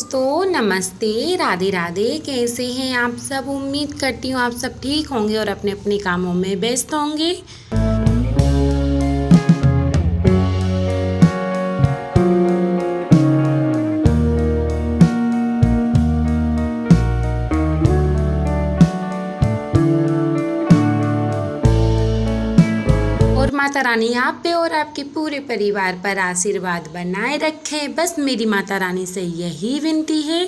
दोस्तों नमस्ते, राधे राधे। कैसे हैं आप सब? उम्मीद करती हूँ आप सब ठीक होंगे और अपने अपने कामों में व्यस्त होंगे। और माता रानी आप पे और आपके पूरे परिवार पर आशीर्वाद बनाए रखे। बस मेरी माता रानी से यही विनती है।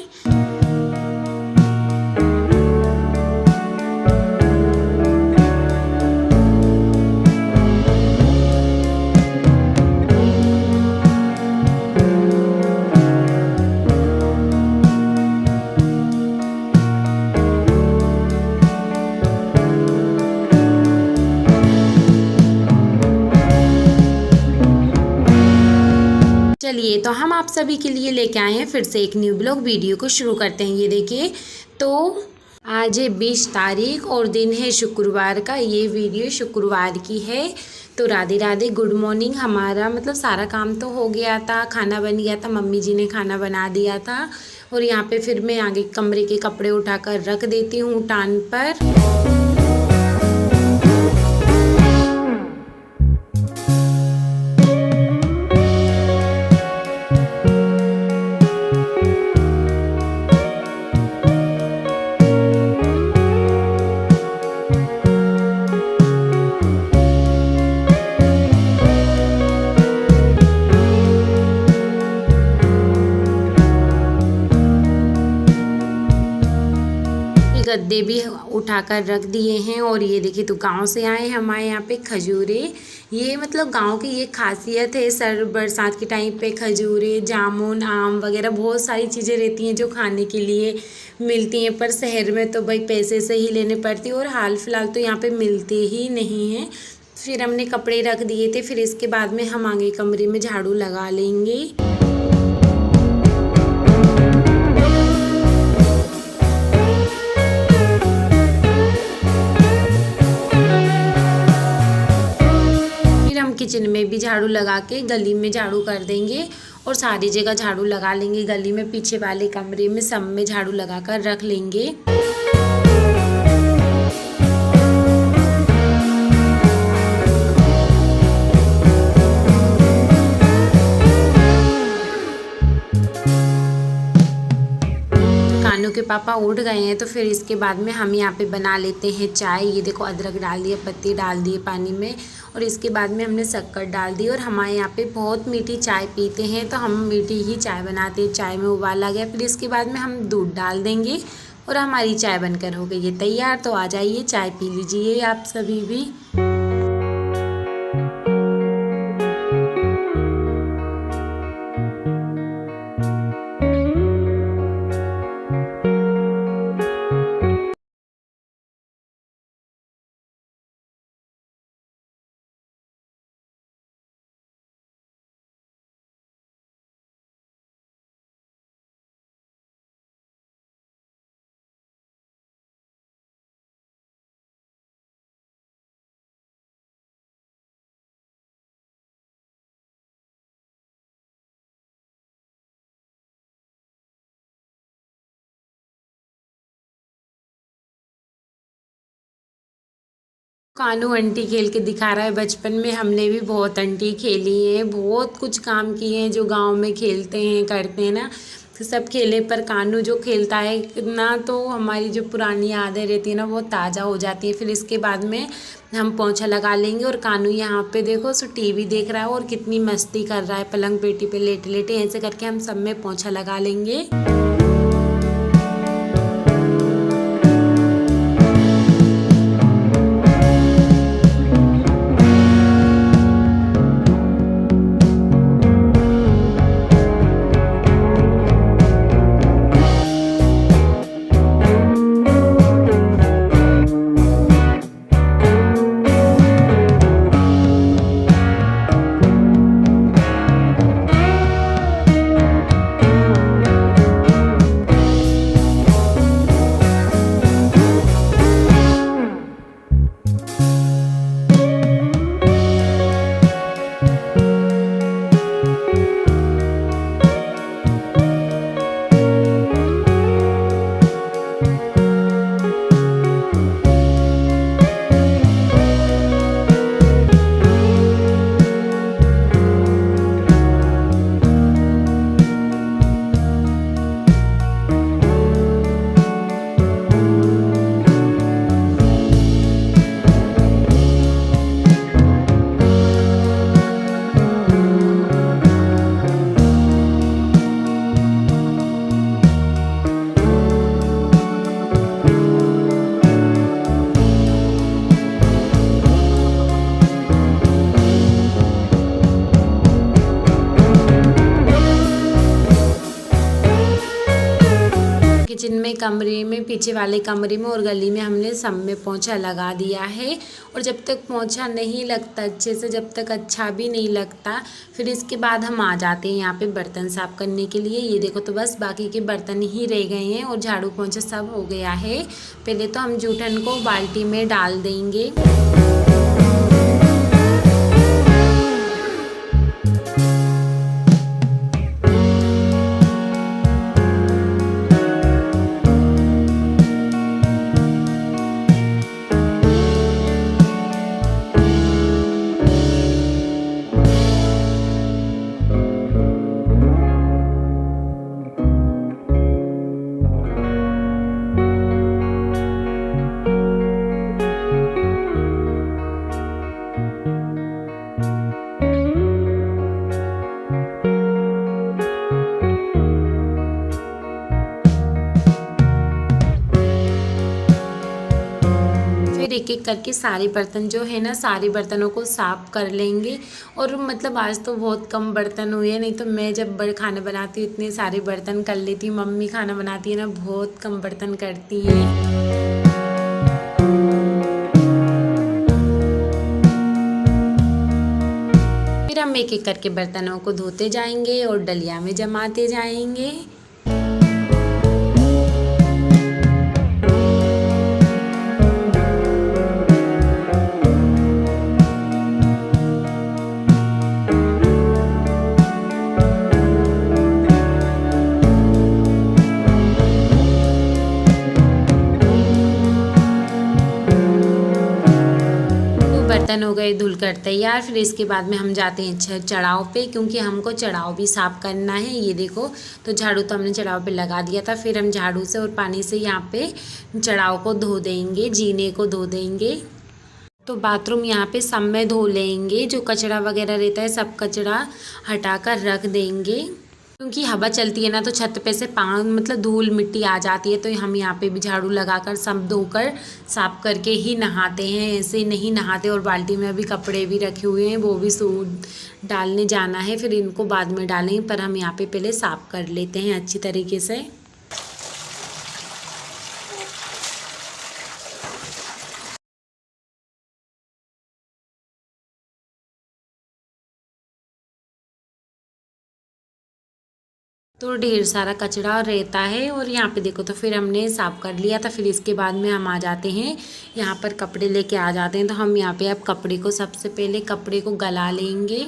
चलिए तो हम आप सभी के लिए लेके आए हैं फिर से एक न्यू ब्लॉग वीडियो को शुरू करते हैं। ये देखिए, तो आज है 20 तारीख और दिन है शुक्रवार का। ये वीडियो शुक्रवार की है। तो राधे राधे, गुड मॉर्निंग। हमारा मतलब सारा काम तो हो गया था, खाना बन गया था, मम्मी जी ने खाना बना दिया था। और यहाँ पे फिर मैं आगे कमरे के कपड़े उठाकर रख देती हूँ टान पर। गद्दे भी उठाकर रख दिए हैं। और ये देखिए, तो गांव से आए हमारे यहाँ पे खजूरे। ये मतलब गांव की ये खासियत है, सर बरसात के टाइम पे खजूरे, जामुन, आम वगैरह बहुत सारी चीज़ें रहती हैं जो खाने के लिए मिलती हैं। पर शहर में तो भाई पैसे से ही लेने पड़ती है और हाल फिलहाल तो यहाँ पे मिलते ही नहीं हैं। फिर हमने कपड़े रख दिए थे। फिर इसके बाद में हम आगे कमरे में झाड़ू लगा लेंगे। किचन में भी झाड़ू लगा के गली में झाड़ू कर देंगे और सारी जगह झाड़ू लगा लेंगे। गली में, पीछे वाले कमरे में, सब में झाड़ू लगा कर रख लेंगे। कानू के पापा उठ गए हैं तो फिर इसके बाद में हम यहाँ पे बना लेते हैं चाय। ये देखो, अदरक डाल दिए, पत्ती डाल दिए पानी में और इसके बाद में हमने शक्कर डाल दी। और हमारे यहाँ पे बहुत मीठी चाय पीते हैं तो हम मीठी ही चाय बनाते हैं। चाय में उबाल आ गया, फिर इसके बाद में हम दूध डाल देंगे और हमारी चाय बनकर हो गई है तैयार। तो आ जाइए, चाय पी लीजिए आप सभी भी। कानू आंटी खेल के दिखा रहा है। बचपन में हमने भी बहुत आंटी खेली है, बहुत कुछ काम किए हैं जो गांव में खेलते हैं, करते हैं ना, तो सब खेले। पर कानू जो खेलता है ना, तो हमारी जो पुरानी यादें रहती है ना वो ताज़ा हो जाती है। फिर इसके बाद में हम पोंछा लगा लेंगे। और कानू यहाँ पे देखो, सो टीवी देख रहा है और कितनी मस्ती कर रहा है पलंग पेटी पे लेटे लेटे। ऐसे करके हम सब में पोंछा लगा लेंगे। किचन में, कमरे में, पीछे वाले कमरे में और गली में हमने सब में पोंछा लगा दिया है। और जब तक पोंछा नहीं लगता अच्छे से, जब तक अच्छा भी नहीं लगता, फिर इसके बाद हम आ जाते हैं यहाँ पे बर्तन साफ़ करने के लिए। ये देखो तो बस बाकी के बर्तन ही रह गए हैं और झाड़ू पोंछा सब हो गया है। पहले तो हम जूठन को बाल्टी में डाल देंगे। एक एक करके सारे बर्तन जो है ना, सारे बर्तनों को साफ़ कर लेंगे। और मतलब आज तो बहुत कम बर्तन हुए हैं, नहीं तो मैं जब खाना बनाती हूँ इतने सारे बर्तन कर लेती हूँ। मम्मी खाना बनाती है ना, बहुत कम बर्तन करती हैं। फिर हम एक एक करके बर्तनों को धोते जाएंगे और डलिया में जमाते जाएंगे। बर्तन हो गए धुलकर तैयार। फिर इसके बाद में हम जाते हैं चढ़ाव पे, क्योंकि हमको चढ़ाव भी साफ़ करना है। ये देखो तो झाड़ू तो हमने चढ़ाव पे लगा दिया था। फिर हम झाड़ू से और पानी से यहाँ पे चढ़ाव को धो देंगे, जीने को धो देंगे। तो बाथरूम यहाँ पे सब में धो लेंगे। जो कचरा वगैरह रहता है सब कचरा हटा कर रख देंगे, क्योंकि हवा चलती है ना तो छत पे से मतलब धूल मिट्टी आ जाती है। तो हम यहाँ पे भी झाड़ू लगाकर सब धोकर साफ करके ही नहाते हैं, ऐसे नहीं नहाते। और बाल्टी में अभी कपड़े भी रखे हुए हैं, वो भी डालने जाना है, फिर इनको बाद में डालेंगे। पर हम यहाँ पे पहले साफ़ कर लेते हैं अच्छी तरीके से। तो ढेर सारा कचरा रहता है और यहाँ पे देखो तो फिर हमने साफ़ कर लिया था। फिर इसके बाद में हम आ जाते हैं यहाँ पर कपड़े लेके आ जाते हैं। तो हम यहाँ पे अब कपड़े को सबसे पहले कपड़े को गला लेंगे।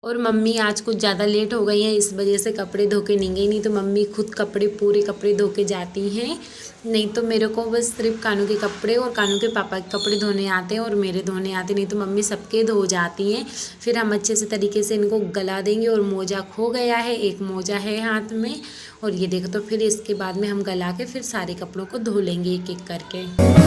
और मम्मी आज कुछ ज़्यादा लेट हो गई है, इस वजह से कपड़े धो के नहीं गई, नहीं तो मम्मी खुद पूरे कपड़े धो के जाती हैं। नहीं तो मेरे को बस सिर्फ कानू के कपड़े और कानू के पापा के कपड़े धोने आते हैं और मेरे धोने आते, नहीं तो मम्मी सबके धो जाती हैं। फिर हम अच्छे से तरीके से इनको गला देंगे। और मोजा खो गया है, एक मोजा है हाथ में। और ये देखो तो फिर इसके बाद में हम गला के फिर सारे कपड़ों को धो लेंगे एक एक करके।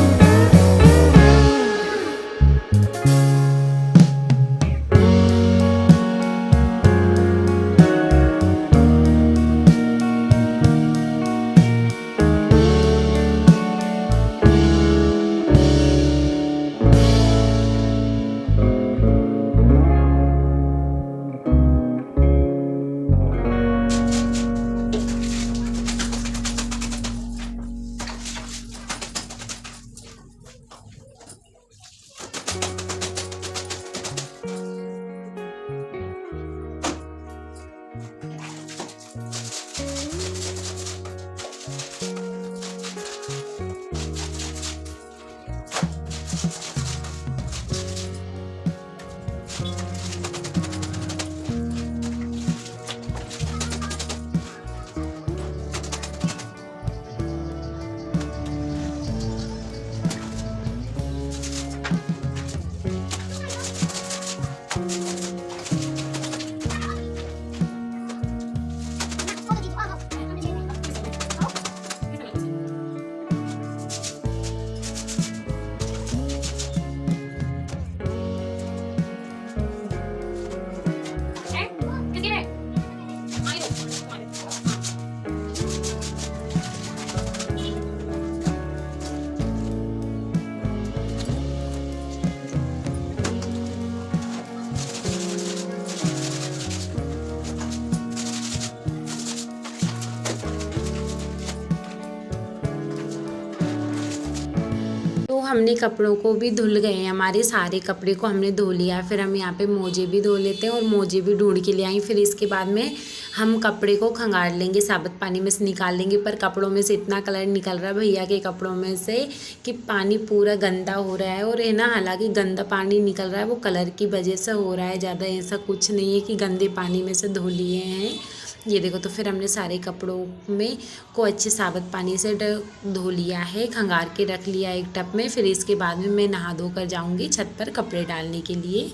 हमने कपड़ों को भी धुल गए हैं, हमारे सारे कपड़े को हमने धो लिया। फिर हम यहाँ पे मोजे भी धो लेते हैं और मोजे भी ढूंढ के ले आई। फिर इसके बाद में हम कपड़े को खंगाल लेंगे, साबुत पानी में से निकाल लेंगे। पर कपड़ों में से इतना कलर निकल रहा है भैया के कपड़ों में से कि पानी पूरा गंदा हो रहा है। और है ना, हालांकि गंदा पानी निकल रहा है वो कलर की वजह से हो रहा है, ज़्यादा ऐसा कुछ नहीं है कि गंदे पानी में से धो लिए हैं। ये देखो, तो फिर हमने सारे कपड़ों में को अच्छे साबुत पानी से धो लिया है, खंगार के रख लिया एक टब में। फिर इसके बाद में मैं नहा धो कर जाऊंगी छत पर कपड़े डालने के लिए।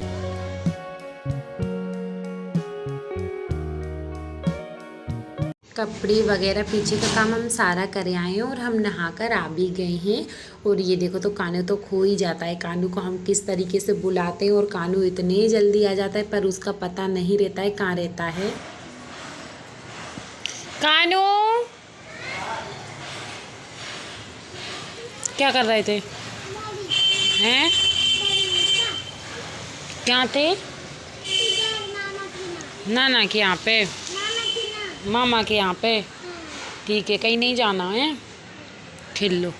कपड़े वगैरह पीछे का काम हम सारा करे आए हैं और हम नहाकर आ भी गए हैं। और ये देखो, तो कानू तो खो ही जाता है। कानू को हम किस तरीके से बुलाते हैं और कानू इतने जल्दी आ जाता है, पर उसका पता नहीं रहता है कहाँ रहता है। कानू, क्या कर रहे थे? हैं? क्या थे? नाना के यहाँ पे, मामा के यहाँ पे। ठीक है, कहीं नहीं जाना है, खेल लो।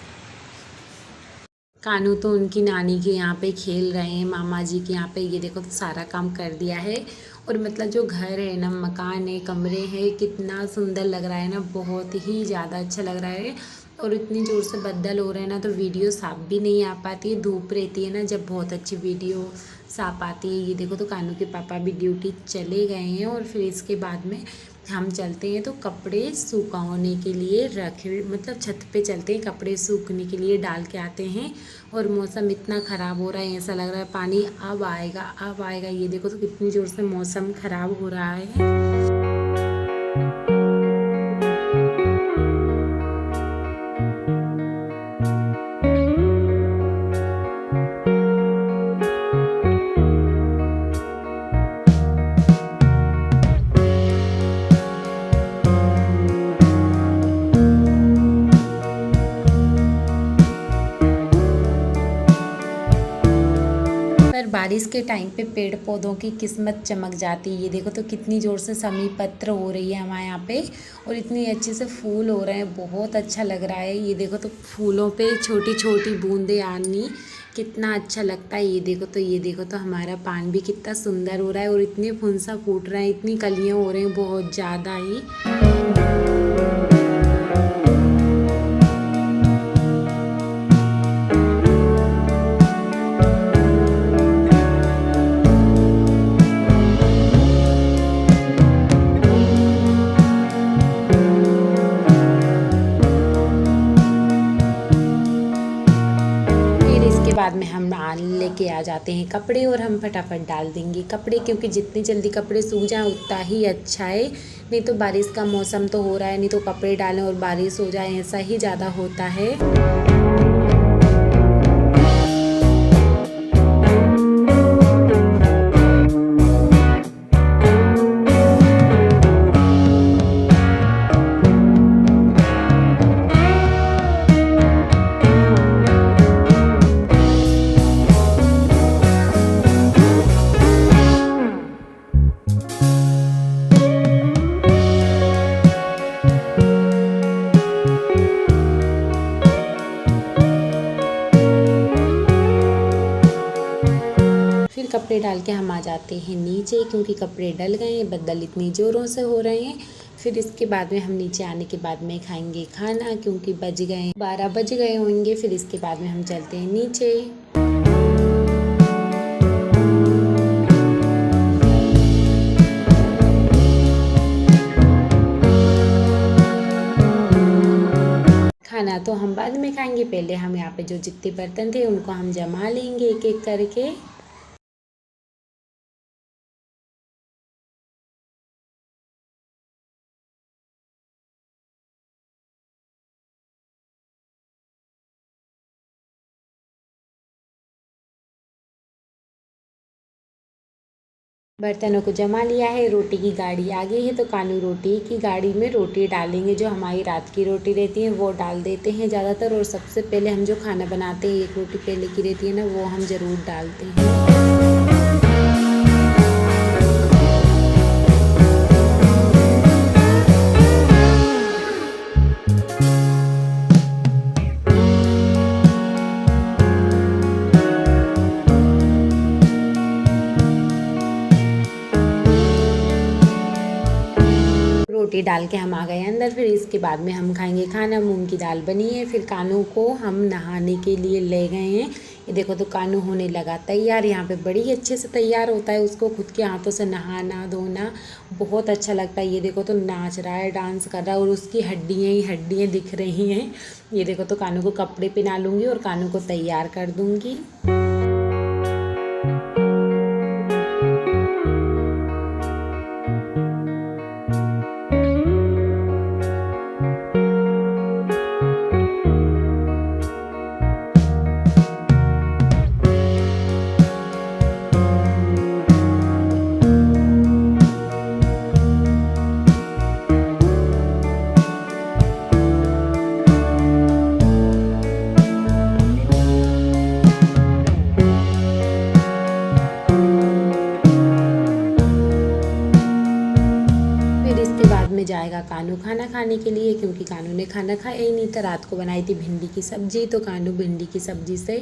कानू तो उनकी नानी के यहाँ पे खेल रहे हैं, मामा जी के यहाँ पे। ये देखो, तो सारा काम कर दिया है। और मतलब जो घर है ना, मकान है, कमरे हैं, कितना सुंदर लग रहा है ना, बहुत ही ज़्यादा अच्छा लग रहा है। और इतनी ज़ोर से बदल हो रहे हैं ना, तो वीडियो साफ भी नहीं आ पाती है। धूप रहती है ना जब, बहुत अच्छी वीडियो साफ आती है। ये देखो, तो कानू के पापा भी ड्यूटी चले गए हैं। और फिर इसके बाद में हम चलते हैं तो कपड़े सूखा होने के लिए रखे, मतलब छत पे चलते हैं, कपड़े सूखने के लिए डाल के आते हैं। और मौसम इतना ख़राब हो रहा है, ऐसा लग रहा है पानी अब आएगा अब आएगा। ये देखो, तो कितनी ज़ोर से मौसम ख़राब हो रहा है। बारिश के टाइम पे पेड़ पौधों की किस्मत चमक जाती है। ये देखो, तो कितनी ज़ोर से समी पत्र हो रही है हमारे यहाँ पे, और इतनी अच्छे से फूल हो रहे हैं, बहुत अच्छा लग रहा है। ये देखो, तो फूलों पे छोटी छोटी बूंदें आनी कितना अच्छा लगता है। ये देखो, तो ये देखो, तो हमारा पान भी कितना सुंदर हो रहा है। और इतने फुंसा फूट रहे हैं, इतनी कलियाँ हो रही हैं, बहुत ज़्यादा ही। बाद में हम लेके आ जाते हैं कपड़े, और हम फटाफट डाल देंगे कपड़े, क्योंकि जितनी जल्दी कपड़े सूख जाए उतना ही अच्छा है। नहीं तो बारिश का मौसम तो हो रहा है, नहीं तो कपड़े डालें और बारिश हो जाए, ऐसा ही ज़्यादा होता है। कपड़े डाल के हम आ जाते हैं नीचे, क्योंकि कपड़े डल गए हैं, बदल इतनी ज़ोरों से हो रहे हैं। फिर इसके बाद में हम नीचे आने के बाद में खाएंगे खाना, क्योंकि 12 बज गए होंगे। फिर इसके बाद में हम चलते हैं नीचे। खाना तो हम बाद में खाएंगे, पहले हम यहाँ पे जो जितने बर्तन थे उनको हम जमा लेंगे एक एक करके। बर्तनों को जमा लिया है, रोटी की गाड़ी आ गई है, तो कानू रोटी की गाड़ी में रोटी डालेंगे। जो हमारी रात की रोटी रहती है वो डाल देते हैं ज़्यादातर, और सबसे पहले हम जो खाना बनाते हैं एक रोटी पहले की रहती है ना, वो हम ज़रूर डालते हैं। रोटी डाल के हम आ गए अंदर। फिर इसके बाद में हम खाएंगे खाना। मूंग की दाल बनी है। फिर कानू को हम नहाने के लिए ले गए हैं। ये देखो तो कानू होने लगा तैयार। यहाँ पे बड़ी अच्छे से तैयार होता है। उसको खुद के हाथों से नहाना धोना बहुत अच्छा लगता है। ये देखो तो नाच रहा है, डांस कर रहा है और उसकी हड्डियाँ ही हड्डियाँ दिख रही हैं। ये देखो तो कानू को कपड़े पहना लूँगी और कानू को तैयार कर दूँगी। में जाएगा कानू खाना खाने के लिए, क्योंकि कानू ने खाना खाया ही नहीं था। रात को बनाई थी भिंडी की सब्जी, तो कानू भिंडी की सब्जी से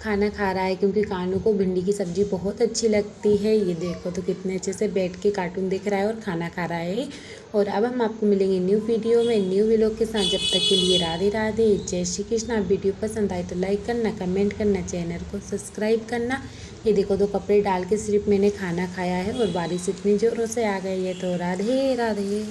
खाना खा रहा है, क्योंकि कानू को भिंडी की सब्जी बहुत अच्छी लगती है। ये देखो तो कितने अच्छे से बैठ के कार्टून देख रहा है और खाना खा रहा है। और अब हम आपको मिलेंगे न्यू वीडियो में न्यू व्लॉग के साथ। जब तक के लिए राधे राधे, जय श्री कृष्ण। आप वीडियो पसंद आए तो लाइक करना, कमेंट करना, चैनल को सब्सक्राइब करना। ये देखो तो कपड़े डाल के सिर्फ मैंने खाना खाया है और बारिश इतनी ज़ोरों से आ गई है। तो राधे राधे।